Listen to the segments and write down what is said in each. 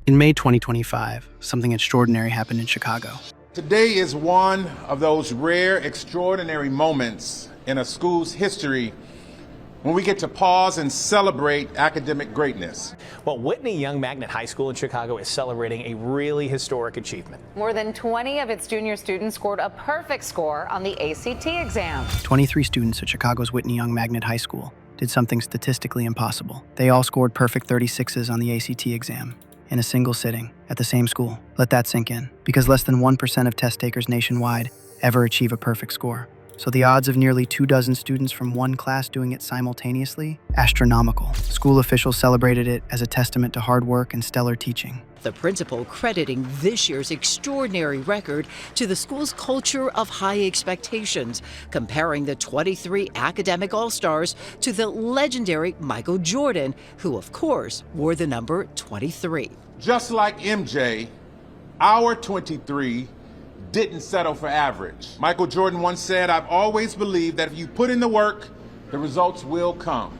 In May 2025, something extraordinary happened in Chicago. Today is one of those rare, extraordinary moments in a school's history when we get to pause and celebrate academic greatness. Well, Whitney Young Magnet High School in Chicago is celebrating a really historic achievement. More than 20 of its junior students scored a perfect score on the ACT exam. 23 students at Chicago's Whitney Young Magnet High School did something statistically impossible. They all scored perfect 36s on the ACT exam in a single sitting at the same school. Let that sink in, because less than 1% of test takers nationwide ever achieve a perfect score. So the odds of nearly 24 students from one class doing it simultaneously? Astronomical. School officials celebrated it as a testament to hard work and stellar teaching. The principal crediting this year's extraordinary record to the school's culture of high expectations, comparing the 23 academic all-stars to the legendary Michael Jordan, who of course wore the number 23. Just like MJ, our 23 didn't settle for average. Michael Jordan once said, "I've always believed that if you put in the work, the results will come."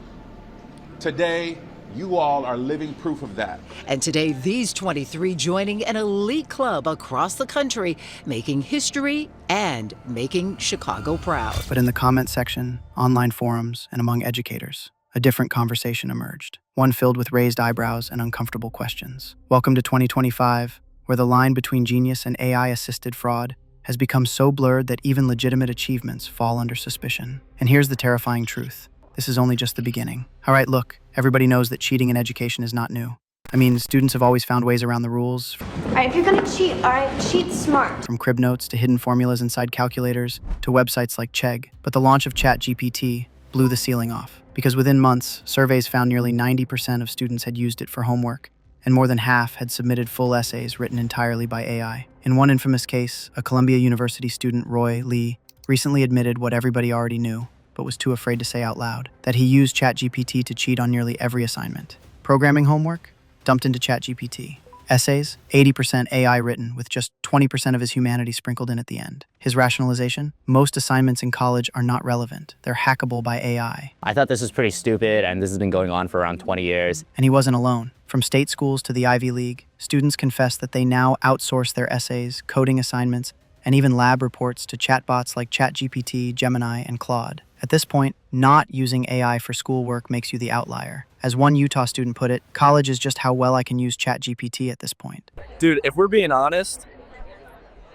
Today, you all are living proof of that. And today, these 23 joining an elite club across the country, making history and making Chicago proud. But in the comment section, online forums, and among educators, a different conversation emerged, one filled with raised eyebrows and uncomfortable questions. Welcome to 2025, where the line between genius and AI-assisted fraud has become so blurred that even legitimate achievements fall under suspicion. And here's the terrifying truth. This is only just the beginning. All right, look, everybody knows that cheating in education is not new. I mean, students have always found ways around the rules. All right, if you're gonna cheat, all right, cheat smart. From crib notes to hidden formulas inside calculators to websites like Chegg. But the launch of ChatGPT blew the ceiling off, because within months, surveys found nearly 90% of students had used it for homework, and more than half had submitted full essays written entirely by AI. In one infamous case, a Columbia University student, Roy Lee, recently admitted what everybody already knew, but was too afraid to say out loud, that he used ChatGPT to cheat on nearly every assignment. Programming homework? Dumped into ChatGPT. Essays? 80% AI written, with just 20% of his humanity sprinkled in at the end. His rationalization? Most assignments in college are not relevant. They're hackable by AI. I thought this was pretty stupid, and this has been going on for around 20 years. And he wasn't alone. From state schools to the Ivy League, students confess that they now outsource their essays, coding assignments, and even lab reports to chatbots like ChatGPT, Gemini, and Claude. At this point, not using AI for schoolwork makes you the outlier. As one Utah student put it, college is just how well I can use ChatGPT at this point. Dude, if we're being honest,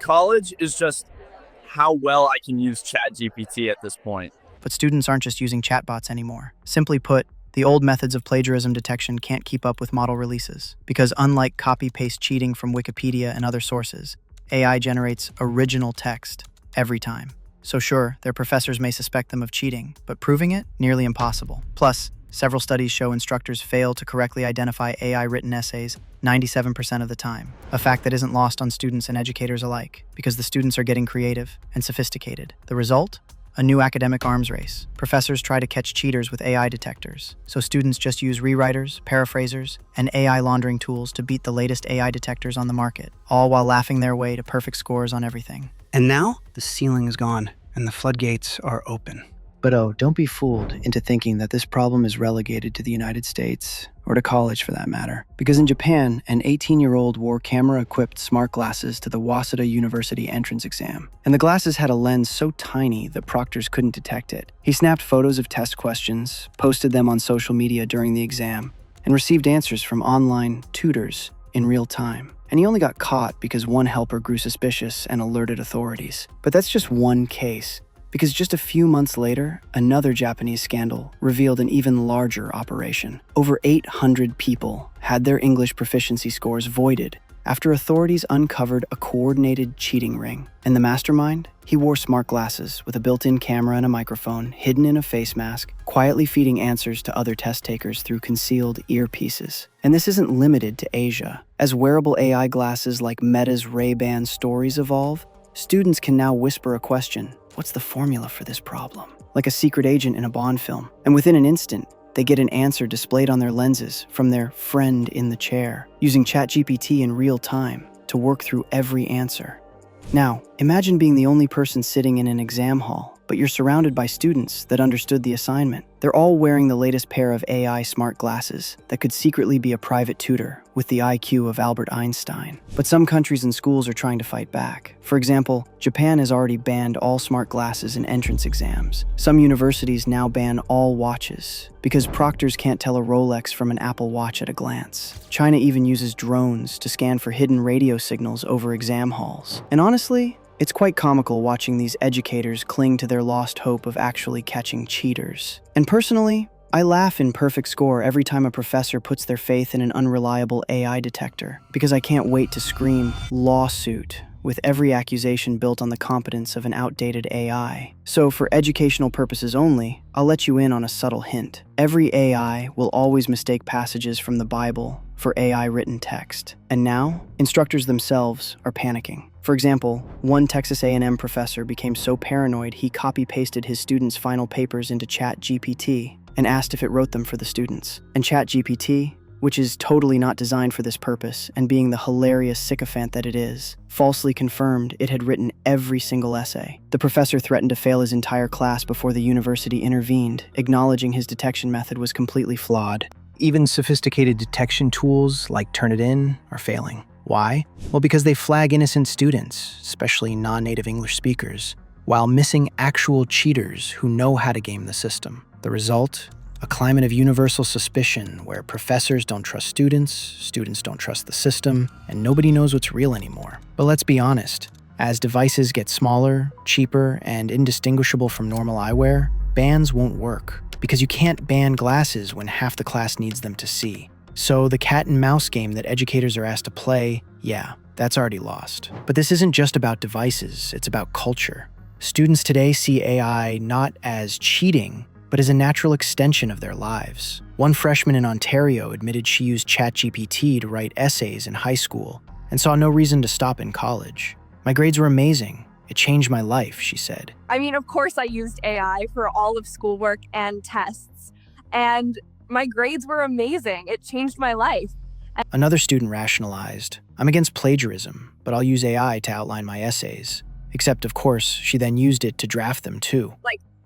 college is just how well I can use ChatGPT at this point. But students aren't just using chatbots anymore. Simply put, the old methods of plagiarism detection can't keep up with model releases, because unlike copy-paste cheating from Wikipedia and other sources, AI generates original text every time. So sure, their professors may suspect them of cheating, but proving it? Nearly impossible. Plus, several studies show instructors fail to correctly identify AI-written essays 97% of the time, a fact that isn't lost on students and educators alike, because the students are getting creative and sophisticated. The result? A new academic arms race. Professors try to catch cheaters with AI detectors, so students just use rewriters, paraphrasers, and AI laundering tools to beat the latest AI detectors on the market, all while laughing their way to perfect scores on everything. And now, the ceiling is gone, and the floodgates are open. But oh, don't be fooled into thinking that this problem is relegated to the United States, or to college for that matter. Because in Japan, an 18-year-old wore camera-equipped smart glasses to the Waseda University entrance exam. And the glasses had a lens so tiny that proctors couldn't detect it. He snapped photos of test questions, posted them on social media during the exam, and received answers from online tutors in real time. And he only got caught because one helper grew suspicious and alerted authorities. But that's just one case. Because just a few months later, another Japanese scandal revealed an even larger operation. Over 800 people had their English proficiency scores voided after authorities uncovered a coordinated cheating ring. And the mastermind? He wore smart glasses with a built-in camera and a microphone hidden in a face mask, quietly feeding answers to other test takers through concealed earpieces. And this isn't limited to Asia. As wearable AI glasses like Meta's Ray-Ban Stories evolve, students can now whisper a question. What's the formula for this problem? Like a secret agent in a Bond film. And within an instant, they get an answer displayed on their lenses from their friend in the chair, using ChatGPT in real time to work through every answer. Now, imagine being the only person sitting in an exam hall, but you're surrounded by students that understood the assignment. They're all wearing the latest pair of AI smart glasses that could secretly be a private tutor with the IQ of Albert Einstein. But some countries and schools are trying to fight back. For example, Japan has already banned all smart glasses in entrance exams. Some universities now ban all watches because proctors can't tell a Rolex from an Apple Watch at a glance. China even uses drones to scan for hidden radio signals over exam halls. And honestly, it's quite comical watching these educators cling to their lost hope of actually catching cheaters. And personally, I laugh in perfect score every time a professor puts their faith in an unreliable AI detector, because I can't wait to scream lawsuit with every accusation built on the competence of an outdated AI. So for educational purposes only, I'll let you in on a subtle hint. Every AI will always mistake passages from the Bible for AI written text. And now, instructors themselves are panicking. For example, one Texas A&M professor became so paranoid he copy-pasted his students' final papers into ChatGPT and asked if it wrote them for the students. And ChatGPT, which is totally not designed for this purpose, and being the hilarious sycophant that it is, falsely confirmed it had written every single essay. The professor threatened to fail his entire class before the university intervened, acknowledging his detection method was completely flawed. Even sophisticated detection tools like Turnitin are failing. Why? Well, because they flag innocent students, especially non-native English speakers, while missing actual cheaters who know how to game the system. The result? A climate of universal suspicion where professors don't trust students, students don't trust the system, and nobody knows what's real anymore. But let's be honest, as devices get smaller, cheaper, and indistinguishable from normal eyewear, bans won't work, because you can't ban glasses when half the class needs them to see. So the cat and mouse game that educators are asked to play, yeah, that's already lost. But this isn't just about devices, it's about culture. Students today see AI not as cheating, but as a natural extension of their lives. One freshman in Ontario admitted she used ChatGPT to write essays in high school and saw no reason to stop in college. My grades were amazing. It changed my life, she said. I mean, of course I used AI for all of schoolwork and tests, and my grades were amazing. It changed my life. Another student rationalized, I'm against plagiarism, but I'll use AI to outline my essays. Except, of course, she then used it to draft them too.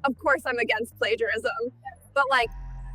Of course I'm against plagiarism, but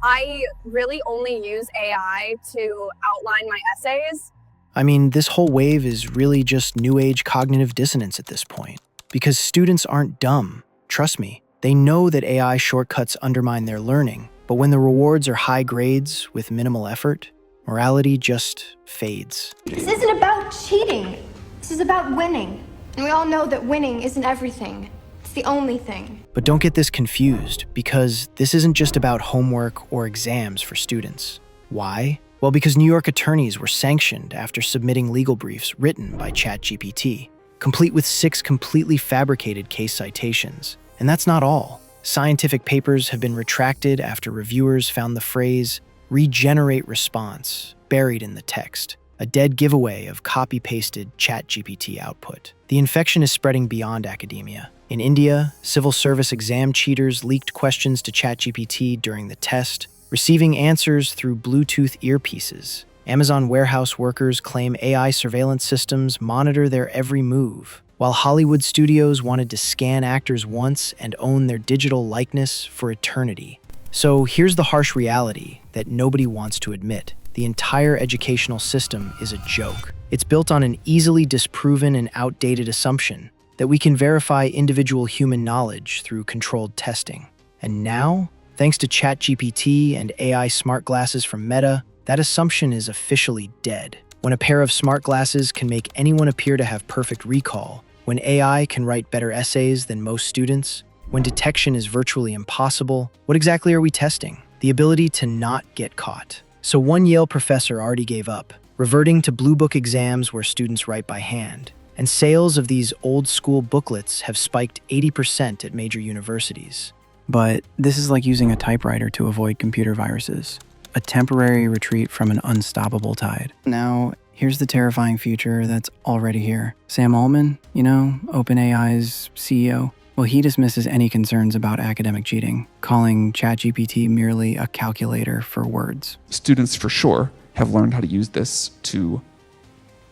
I really only use AI to outline my essays. I mean, this whole wave is really just new age cognitive dissonance at this point. Because students aren't dumb. Trust me, they know that AI shortcuts undermine their learning, but when the rewards are high grades with minimal effort, morality just fades. This isn't about cheating. This is about winning. And we all know that winning isn't everything. It's the only thing. But don't get this confused, because this isn't just about homework or exams for students. Why? Well, because New York attorneys were sanctioned after submitting legal briefs written by ChatGPT, complete with 6 completely fabricated case citations. And that's not all. Scientific papers have been retracted after reviewers found the phrase "regenerate response" buried in the text, a dead giveaway of copy-pasted ChatGPT output. The infection is spreading beyond academia. In India, civil service exam cheaters leaked questions to ChatGPT during the test, receiving answers through Bluetooth earpieces. Amazon warehouse workers claim AI surveillance systems monitor their every move, while Hollywood studios wanted to scan actors once and own their digital likeness for eternity. So here's the harsh reality that nobody wants to admit. The entire educational system is a joke. It's built on an easily disproven and outdated assumption that we can verify individual human knowledge through controlled testing. And now, thanks to ChatGPT and AI smart glasses from Meta, that assumption is officially dead. When a pair of smart glasses can make anyone appear to have perfect recall, when AI can write better essays than most students, when detection is virtually impossible, what exactly are we testing? The ability to not get caught. So one Yale professor already gave up, reverting to Blue Book exams where students write by hand. And sales of these old school booklets have spiked 80% at major universities. But this is like using a typewriter to avoid computer viruses. A temporary retreat from an unstoppable tide. Now, here's the terrifying future that's already here. Sam Altman, OpenAI's CEO, well, he dismisses any concerns about academic cheating, calling ChatGPT merely a calculator for words. Students, for sure, have learned how to use this to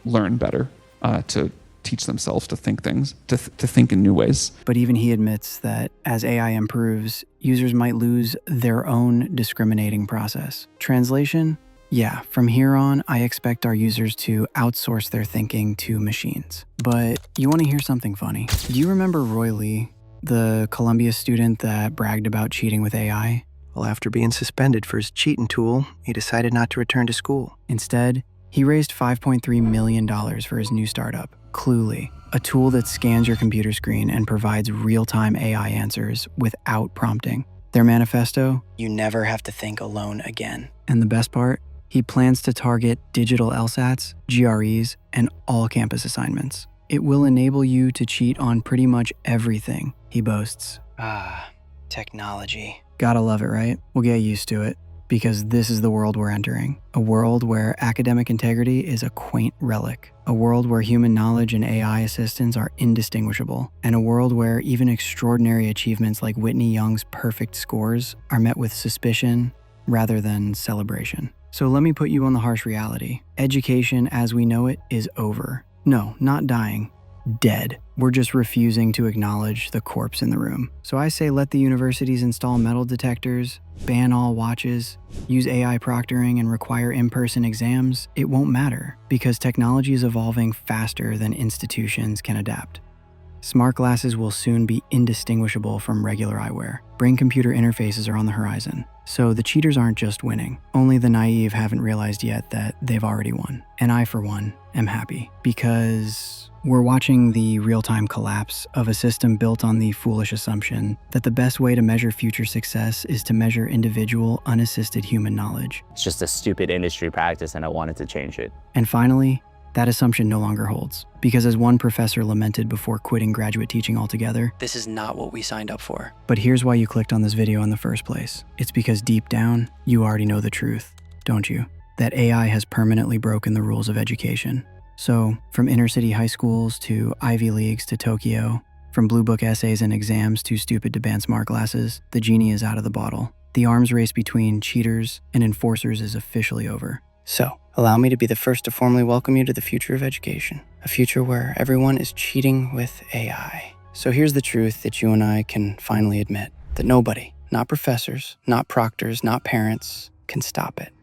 learn better, to teach themselves to think things, to think in new ways. But even he admits that as AI improves, users might lose their own discriminating process. Translation? Yeah, from here on, I expect our users to outsource their thinking to machines. But you want to hear something funny? Do you remember Roy Lee, the Columbia student that bragged about cheating with AI? Well, after being suspended for his cheating tool, he decided not to return to school. Instead, he raised $5.3 million for his new startup, Cluely, a tool that scans your computer screen and provides real-time AI answers without prompting. Their manifesto? You never have to think alone again. And the best part? He plans to target digital LSATs, GREs, and all campus assignments. It will enable you to cheat on pretty much everything, he boasts. Technology. Gotta love it, right? We'll get used to it, because this is the world we're entering. A world where academic integrity is a quaint relic. A world where human knowledge and AI assistance are indistinguishable. And a world where even extraordinary achievements like Whitney Young's perfect scores are met with suspicion rather than celebration. So let me put you on the harsh reality. Education as we know it is over. No, not dying. Dead. We're just refusing to acknowledge the corpse in the room. So I say let the universities install metal detectors, ban all watches, use AI proctoring, and require in-person exams. It won't matter, because technology is evolving faster than institutions can adapt. Smart glasses will soon be indistinguishable from regular eyewear. Brain computer interfaces are on the horizon. So the cheaters aren't just winning. Only the naive haven't realized yet that they've already won. And I, for one, am happy, because we're watching the real-time collapse of a system built on the foolish assumption that the best way to measure future success is to measure individual, unassisted human knowledge. It's just a stupid industry practice, and I wanted to change it. And finally, that assumption no longer holds. Because as one professor lamented before quitting graduate teaching altogether, this is not what we signed up for. But here's why you clicked on this video in the first place. It's because deep down, you already know the truth, don't you? That AI has permanently broken the rules of education. So, from inner city high schools to Ivy Leagues to Tokyo, from blue book essays and exams too stupid to ban smart glasses, the genie is out of the bottle. The arms race between cheaters and enforcers is officially over. So, allow me to be the first to formally welcome you to the future of education. A future where everyone is cheating with AI. So here's the truth that you and I can finally admit. That nobody, not professors, not proctors, not parents, can stop it.